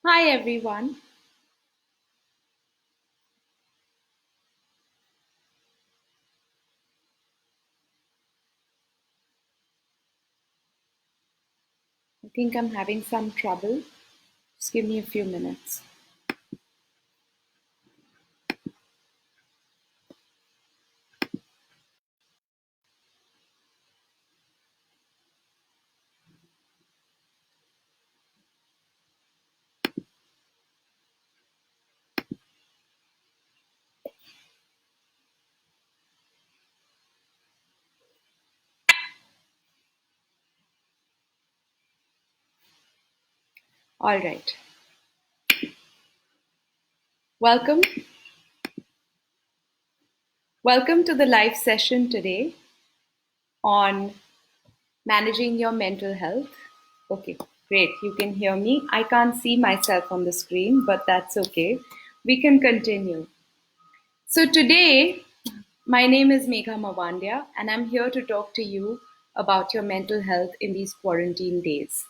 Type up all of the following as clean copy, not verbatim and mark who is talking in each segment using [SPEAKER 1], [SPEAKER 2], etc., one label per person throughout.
[SPEAKER 1] Hi everyone. I think I'm having some trouble. Just give me a few minutes. All right. Welcome. Welcome to the live session today on managing your mental health. Okay, great. You can hear me. I can't see myself on the screen, but that's okay. We can continue. So today, my name is Megha Mawandia, and I'm here to talk to you about your mental health in these quarantine days.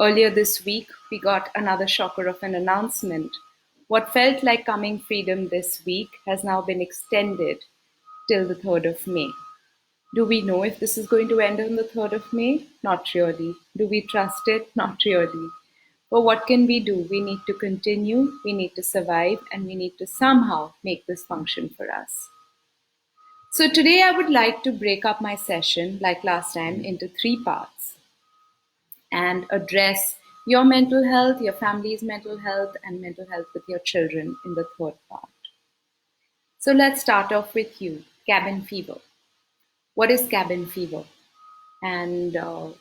[SPEAKER 1] Earlier this week, we got another shocker of an announcement. What felt like coming freedom this week has now been extended till the 3rd of May. Do we know if this is going to end on the 3rd of May? Not really. Do we trust it? Not really. But what can we do? We need to continue, we need to survive, and we need to somehow make this function for us. So today I would like to break up my session, like last time, into three parts and address your mental health, your family's mental health, and mental health with your children in the third part. So let's start off with you, cabin fever. What is cabin fever? And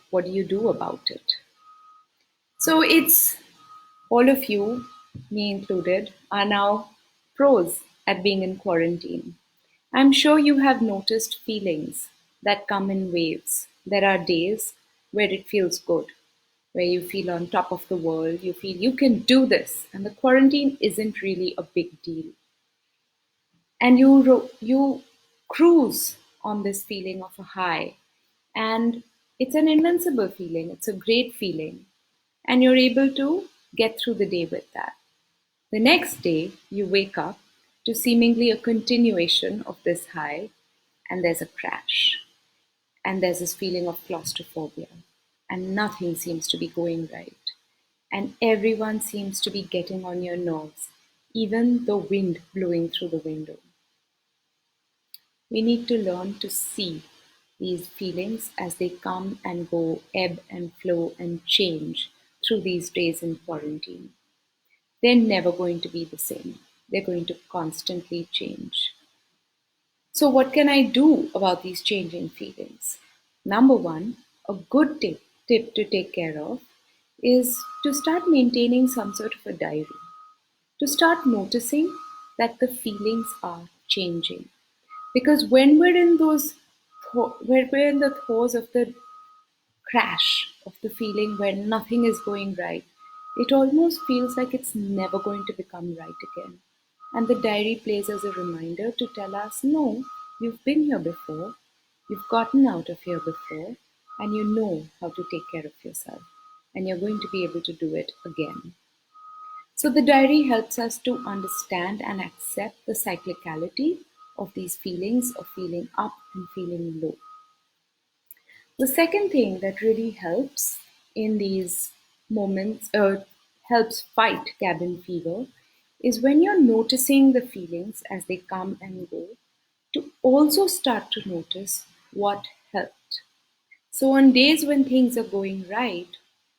[SPEAKER 1] what do you do about it? So it's all of you, me included, are now pros at being in quarantine. I'm sure you have noticed feelings that come in waves. There are days where it feels good, where you feel on top of the world, you feel you can do this, and the quarantine isn't really a big deal. And you cruise on this feeling of a high, and it's an invincible feeling, it's a great feeling, and you're able to get through the day with that. The next day, you wake up to seemingly a continuation of this high, and there's a crash, and there's this feeling of claustrophobia, and nothing seems to be going right, and everyone seems to be getting on your nerves, even the wind blowing through the window. We need to learn to see these feelings as they come and go, ebb and flow and change through these days in quarantine. They're never going to be the same. They're going to constantly change. So, what can I do about these changing feelings? Number one, a good tip to take care of is to start maintaining some sort of a diary, to start noticing that the feelings are changing. Because when we're in when we're in the throes of the crash of the feeling where nothing is going right, it almost feels like it's never going to become right again. And the diary plays as a reminder to tell us no, you've been here before, you've gotten out of here before, and you know how to take care of yourself. And you're going to be able to do it again. So the diary helps us to understand and accept the cyclicality of these feelings of feeling up and feeling low. The second thing that really helps in these moments, helps fight cabin fever, is when you're noticing the feelings as they come and go, to also start to notice what helped. So, on days when things are going right,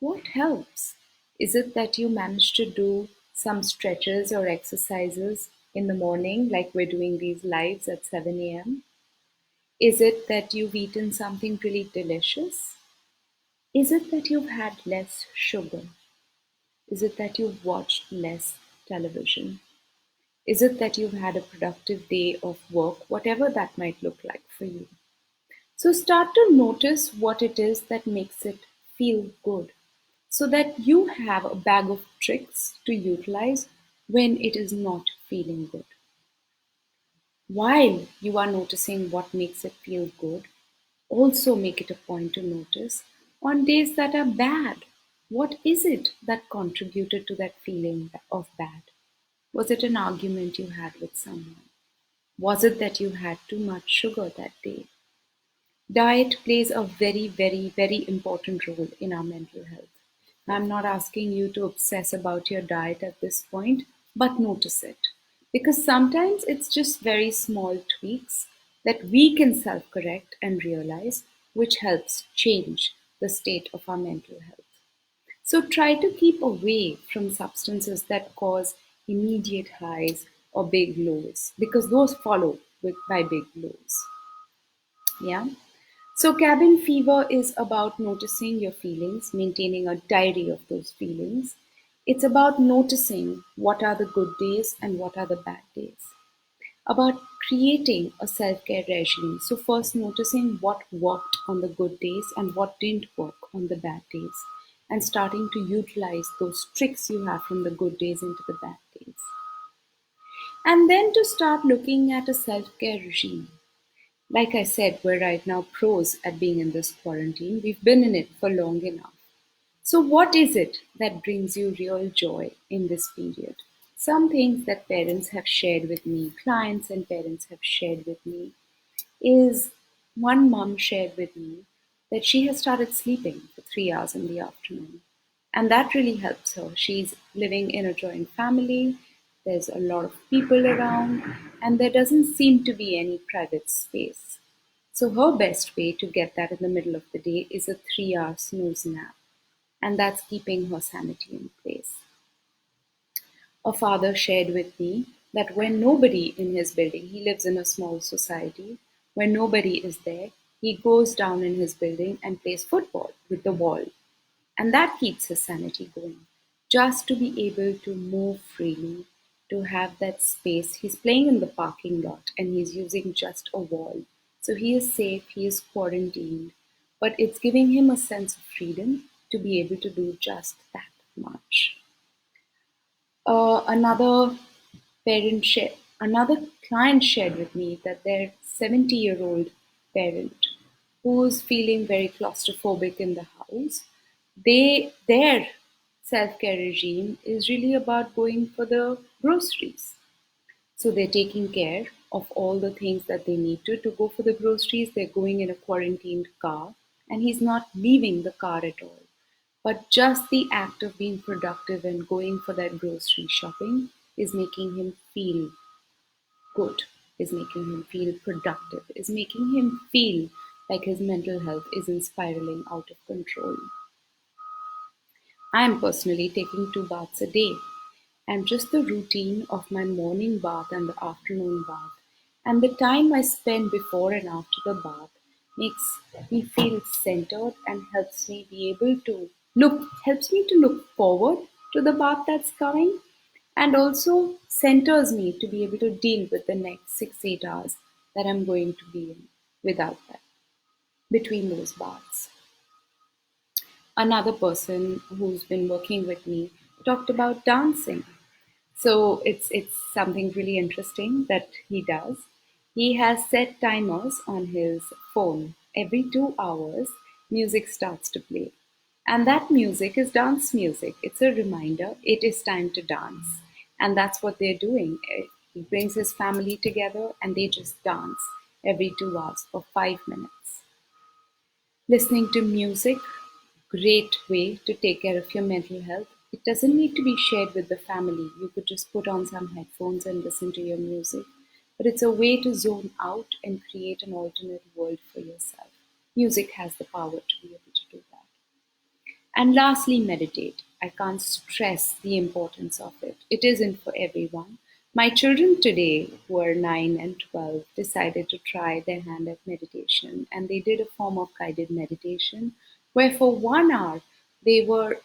[SPEAKER 1] what helps? Is it that you manage to do some stretches or exercises in the morning, like we're doing these lives at 7 a.m.? Is it that you've eaten something really delicious? Is it that you've had less sugar? Is it that you've watched less television? Is it that you've had a productive day of work, whatever that might look like for you? So start to notice what it is that makes it feel good so that you have a bag of tricks to utilize when it is not feeling good. While you are noticing what makes it feel good, also make it a point to notice on days that are bad. What is it that contributed to that feeling of bad? Was it an argument you had with someone? Was it that you had too much sugar that day? Diet plays a very, very, very important role in our mental health. I'm not asking you to obsess about your diet at this point, but notice it. Because sometimes it's just very small tweaks that we can self correct and realize, which helps change the state of our mental health. So try to keep away from substances that cause immediate highs or big lows, because those follow by big lows. Yeah. So, cabin fever is about noticing your feelings, maintaining a diary of those feelings. It's about noticing what are the good days and what are the bad days. About creating a self care regime. So, first noticing what worked on the good days and what didn't work on the bad days, and starting to utilize those tricks you have from the good days into the bad days. And then to start looking at a self care regime. Like I said, we're right now pros at being in this quarantine. We've been in it for long enough. So, what is it that brings you real joy in this period? Some things that parents have shared with me, clients and parents have shared with me, is one mom shared with me that she has started sleeping for 3 hours in the afternoon. And that really helps her. She's living in a joint family, there's a lot of people around, and there doesn't seem to be any private space. So, her best way to get that in the middle of the day is a 3 hour snooze nap, and that's keeping her sanity in place. A father shared with me that when nobody in his building, he lives in a small society, when nobody is there, he goes down in his building and plays football with the wall. And that keeps his sanity going. Just to be able to move freely, to have that space. He's playing in the parking lot and he's using just a wall. So he is safe, he is quarantined, but it's giving him a sense of freedom to be able to do just that much. Another another client shared with me that their 70-year-old parent who's feeling very claustrophobic in the house, their self-care regime is really about going for the groceries. So they're taking care of all the things that they need to go for the groceries. They're going in a quarantined car, and he's not leaving the car at all. But just the act of being productive and going for that grocery shopping is making him feel good, is making him feel productive, is making him feel like his mental health isn't spiraling out of control. I am personally taking 2 baths a day, and just the routine of my morning bath and the afternoon bath, and the time I spend before and after the bath makes me feel centered and helps me to look forward to the bath that's coming, and also centers me to be able to deal with the next 6 8 hours that I'm going to be in without that between those baths. Another person who's been working with me talked about dancing. So it's something really interesting that he does. He has set timers on his phone. Every 2 hours, music starts to play. And that music is dance music. It's a reminder it is time to dance. And that's what they're doing. He brings his family together and they just dance every 2 hours for 5 minutes. Listening to music, great way to take care of your mental health. It doesn't need to be shared with the family. You could just put on some headphones and listen to your music. But it's a way to zone out and create an alternate world for yourself. Music has the power to be able to do that. And lastly, meditate. I can't stress the importance of it. It isn't for everyone. My children today, who are 9 and 12, decided to try their hand at meditation, and they did a form of guided meditation where for 1 hour they were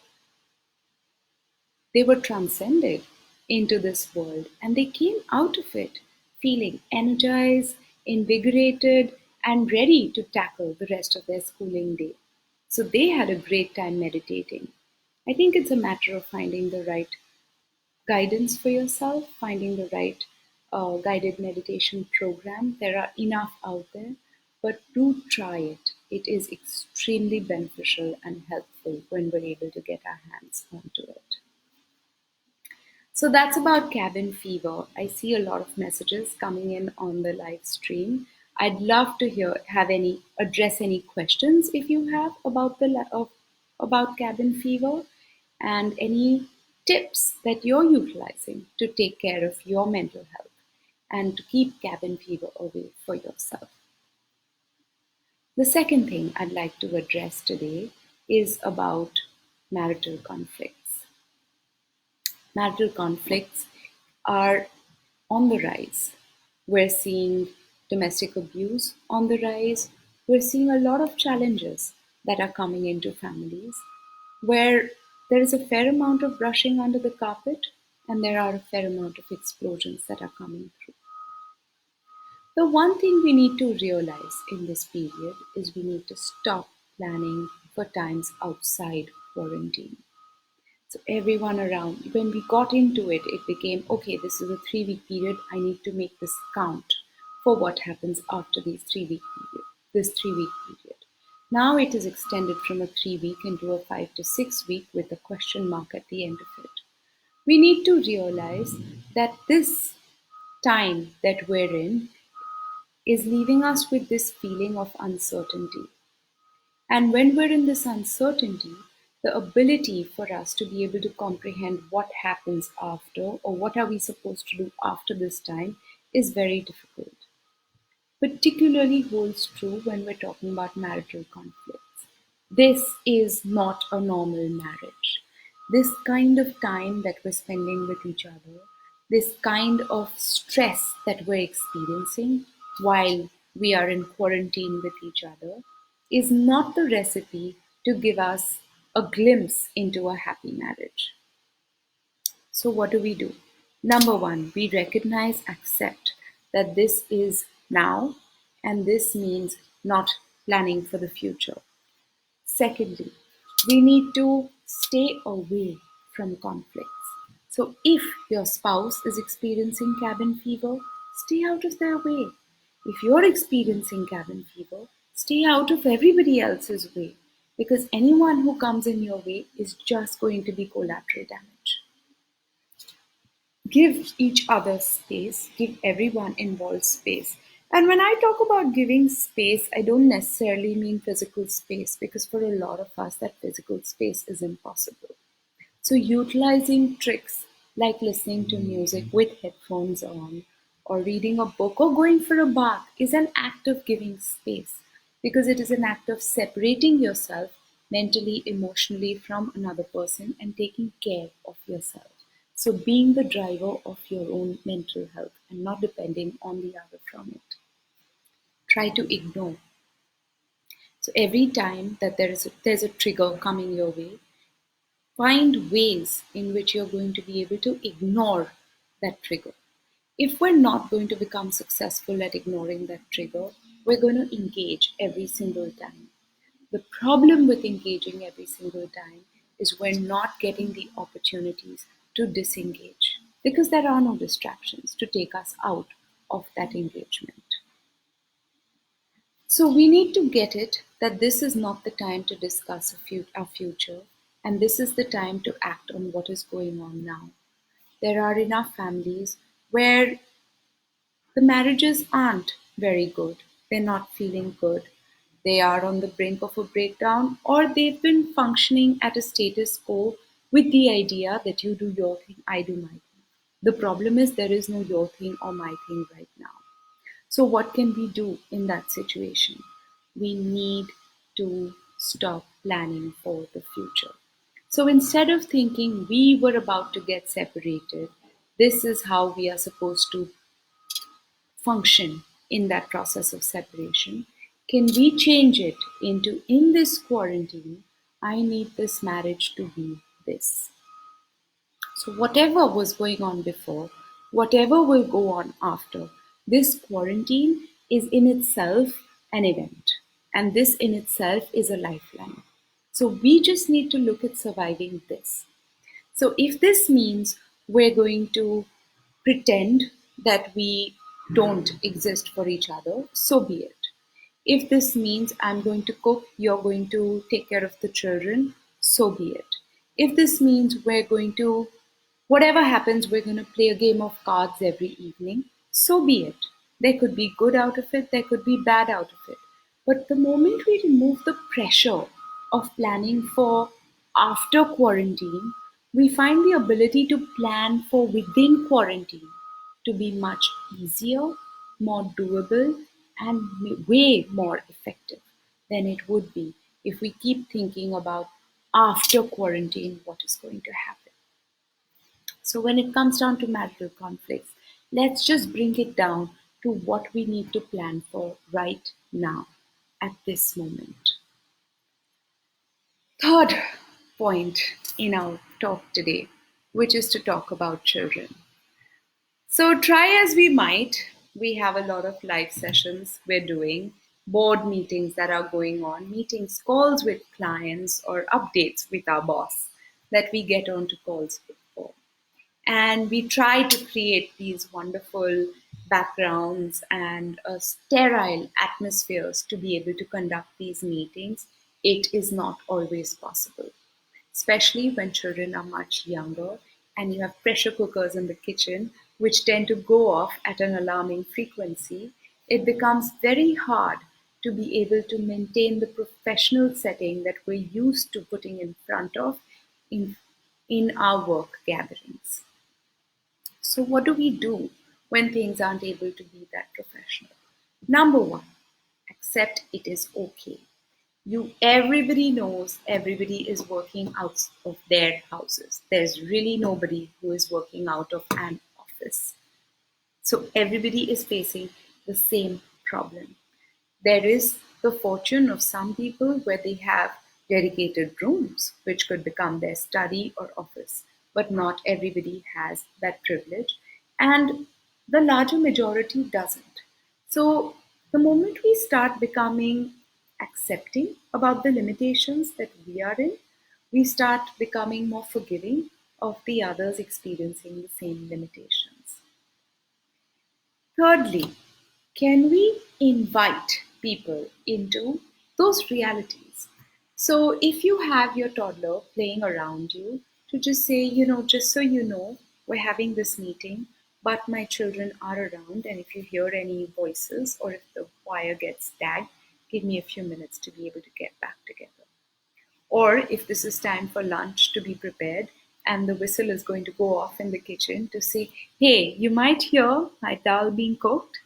[SPEAKER 1] they were transcended into this world and they came out of it feeling energized, invigorated, and ready to tackle the rest of their schooling day. So they had a great time meditating. I think it's a matter of finding the right guidance for yourself, finding the right guided meditation program. There are enough out there. but do try it. It is extremely beneficial and helpful when we're able to get our hands onto it. So that's about cabin fever. I see a lot of messages coming in on the live stream. I'd love to address any questions if you have about about cabin fever, and any tips that you're utilizing to take care of your mental health and to keep cabin fever away for yourself. The second thing I'd like to address today is about marital conflicts. Marital conflicts are on the rise. We're seeing domestic abuse on the rise. We're seeing a lot of challenges that are coming into families where there is a fair amount of brushing under the carpet and there are a fair amount of explosions that are coming through. The one thing we need to realize in this period is we need to stop planning for times outside quarantine. So everyone around, when we got into it, it became, okay, this is a 3 week period. I need to make this count for what happens after this 3 week period. Now it is extended from a 3 week into a 5 to 6 week with a question mark at the end of it. We need to realize that this time that we're in is leaving us with this feeling of uncertainty. And when we're in this uncertainty, the ability for us to be able to comprehend what happens after or what are we supposed to do after this time is very difficult. Particularly holds true when we're talking about marital conflicts. This is not a normal marriage. This kind of time that we're spending with each other, this kind of stress that we're experiencing while we are in quarantine with each other, is not the recipe to give us a glimpse into a happy marriage. So, what do? Number one, we recognize, accept that this is now, and this means not planning for the future. Secondly, we need to stay away from conflicts. So, if your spouse is experiencing cabin fever, stay out of their way. If you're experiencing cabin fever, stay out of everybody else's way, because anyone who comes in your way is just going to be collateral damage. Give each other space, give everyone involved space. And when I talk about giving space, I don't necessarily mean physical space, because for a lot of us, that physical space is impossible. So, utilizing tricks like listening to music with headphones on, or reading a book, or going for a bath is an act of giving space, because it is an act of separating yourself mentally, emotionally from another person and taking care of yourself. So, being the driver of your own mental health and not depending on the other from it. Try to ignore. So, every time that there's a trigger coming your way, find ways in which you're going to be able to ignore that trigger. If we're not going to become successful at ignoring that trigger, we're going to engage every single time. The problem with engaging every single time is we're not getting the opportunities to disengage, because there are no distractions to take us out of that engagement. So we need to get it that this is not the time to discuss our future, and this is the time to act on what is going on now. There are enough families where the marriages aren't very good. They're not feeling good. They are on the brink of a breakdown, or they've been functioning at a status quo with the idea that you do your thing, I do my thing. The problem is there is no your thing or my thing right now. So, what can we do in that situation? We need to stop planning for the future. So, instead of thinking we were about to get separated, this is how we are supposed to function in that process of separation. Can we change it into, in this quarantine, I need this marriage to be this? So, whatever was going on before, whatever will go on after, this quarantine is in itself an event. And this in itself is a lifeline. So, we just need to look at surviving this. So, if this means we're going to pretend that we don't exist for each other, so be it. If this means I'm going to cook, you're going to take care of the children, so be it. If this means we're going to, whatever happens, we're going to play a game of cards every evening, so be it. There could be good out of it, there could be bad out of it. But the moment we remove the pressure of planning for after quarantine, we find the ability to plan for within quarantine to be much easier, more doable, and way more effective than it would be if we keep thinking about after quarantine what is going to happen. So, when it comes down to marital conflicts, let's just bring it down to what we need to plan for right now at this moment. Third point in our talk today, which is to talk about children. So, try as we might, we have a lot of live sessions we're doing, board meetings that are going on, meetings, calls with clients, or updates with our boss that we get onto calls for. And we try to create these wonderful backgrounds and sterile atmospheres to be able to conduct these meetings. It is not always possible, especially when children are much younger and you have pressure cookers in the kitchen, which tend to go off at an alarming frequency. It becomes very hard to be able to maintain the professional setting that we're used to putting in front of in, in our work gatherings. So, what do we do when things aren't able to be that professional? Number one, accept it is okay. Everybody knows everybody is working out of their houses. There's really nobody who is working out of an office. So everybody is facing the same problem. There is the fortune of some people where they have dedicated rooms, which could become their study or office, but not everybody has that privilege, and the larger majority doesn't. So, the moment we start becoming accepting about the limitations that we are in, we start becoming more forgiving of the others experiencing the same limitations. Thirdly, can we invite people into those realities? So, if you have your toddler playing around you, to just say, just so you know, we're having this meeting, but my children are around, and if you hear any voices or if the wire gets tagged, give me a few minutes to be able to get back together. Or if this is time for lunch to be prepared and the whistle is going to go off in the kitchen to say, hey, you might hear my dal being cooked.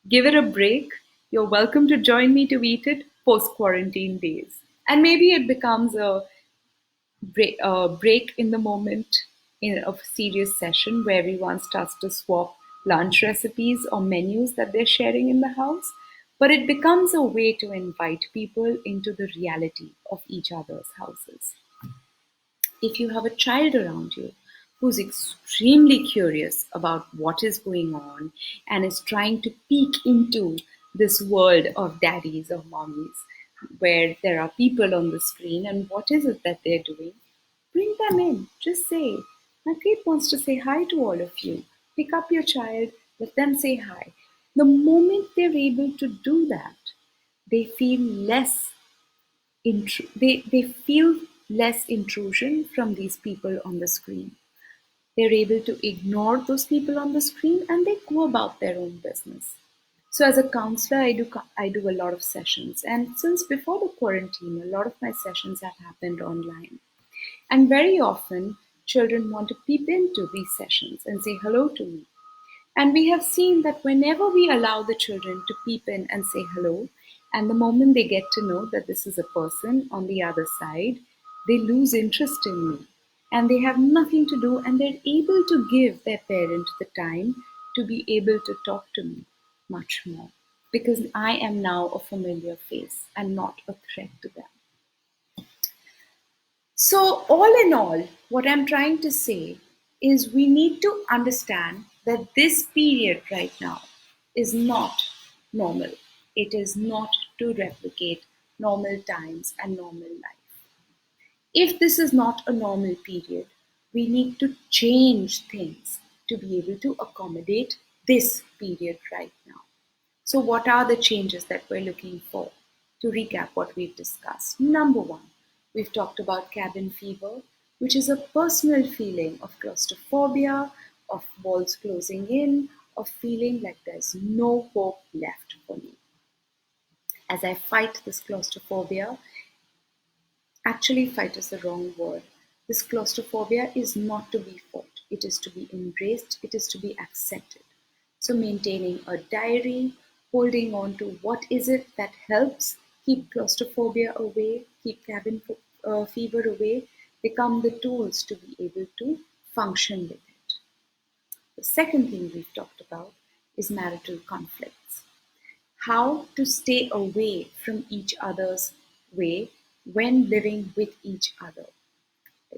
[SPEAKER 1] Give it a break. You're welcome to join me to eat it post quarantine days. And maybe it becomes a break in the moment in a serious session where everyone starts to swap lunch recipes or menus that they're sharing in the house. But it becomes a way to invite people into the reality of each other's houses. If you have a child around you who's extremely curious about what is going on and is trying to peek into this world of daddies or mommies, where there are people on the screen and what is it that they're doing, bring them in. Just say, my kid wants to say hi to all of you. Pick up your child, let them say hi. The moment they're able to do that, they feel less they feel less intrusion from these people on the screen. They're able to ignore those people on the screen and they go about their own business. So as a counselor, I do a lot of sessions, and since before the quarantine, a lot of my sessions have happened online. And very often, children want to peep into these sessions and say hello to me. And we have seen that whenever we allow the children to peep in and say hello, and the moment they get to know that this is a person on the other side, they lose interest in me. And they have nothing to do, and they're able to give their parent the time to be able to talk to me much more. Because I am now a familiar face and not a threat to them. So, all in all, what I'm trying to say is we need to understand that this period right now is not normal. It is not to replicate normal times and normal life. If this is not a normal period, we need to change things to be able to accommodate this period right now. So, what are the changes that we're looking for? To recap what we've discussed. Number one, we've talked about cabin fever, which is a personal feeling of claustrophobia, of walls closing in, of feeling like there's no hope left for me. As I fight this claustrophobia, actually, fight is the wrong word. This claustrophobia is not to be fought, it is to be embraced, it is to be accepted. So, maintaining a diary, holding on to what is it that helps keep claustrophobia away, keep fever away, become the tools to be able to function with it. The second thing we've talked about is marital conflicts. How to stay away from each other's way when living with each other.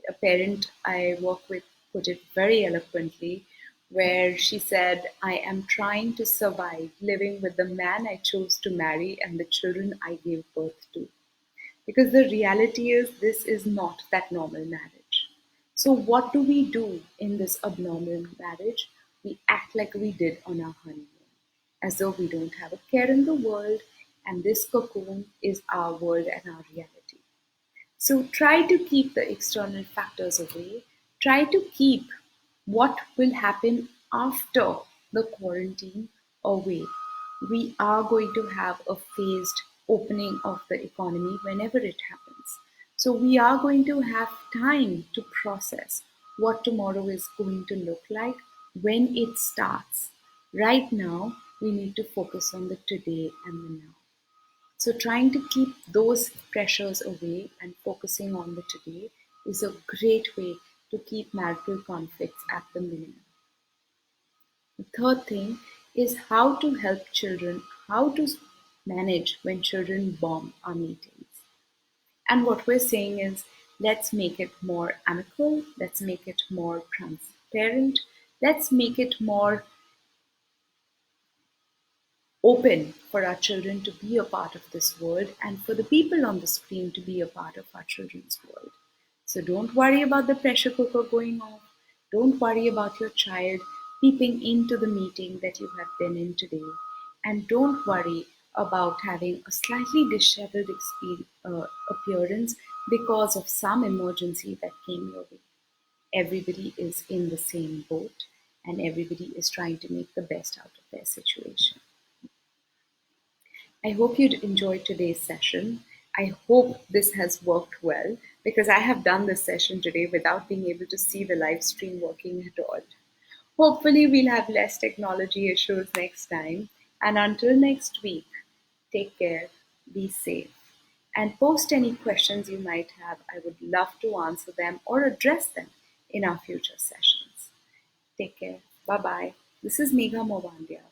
[SPEAKER 1] A parent I work with put it very eloquently, where she said, I am trying to survive living with the man I chose to marry and the children I gave birth to. Because the reality is, this is not that normal marriage. So, what do we do in this abnormal marriage? We act like we did on our honeymoon, as though we don't have a care in the world, and this cocoon is our world and our reality. So try to keep the external factors away. Try to keep what will happen after the quarantine away. We are going to have a phased opening of the economy whenever it happens. So we are going to have time to process what tomorrow is going to look like when it starts. Right now, we need to focus on the today and the now. So, trying to keep those pressures away and focusing on the today is a great way to keep marital conflicts at the minimum. The third thing is how to help children, how to manage when children bomb our meetings. And what we're saying is let's make it more amicable, let's make it more transparent, let's make it more open for our children to be a part of this world and for the people on the screen to be a part of our children's world. So don't worry about the pressure cooker going off. Don't worry about your child peeping into the meeting that you have been in today. And don't worry about having a slightly disheveled appearance because of some emergency that came your way. Everybody is in the same boat and everybody is trying to make the best out of their situation. I hope you'd enjoyed today's session. I hope this has worked well because I have done this session today without being able to see the live stream working at all. Hopefully, we'll have less technology issues next time. And until next week, take care, be safe, and post any questions you might have. I would love to answer them or address them in our future sessions. Take care. Bye bye. This is Megha Mawandia.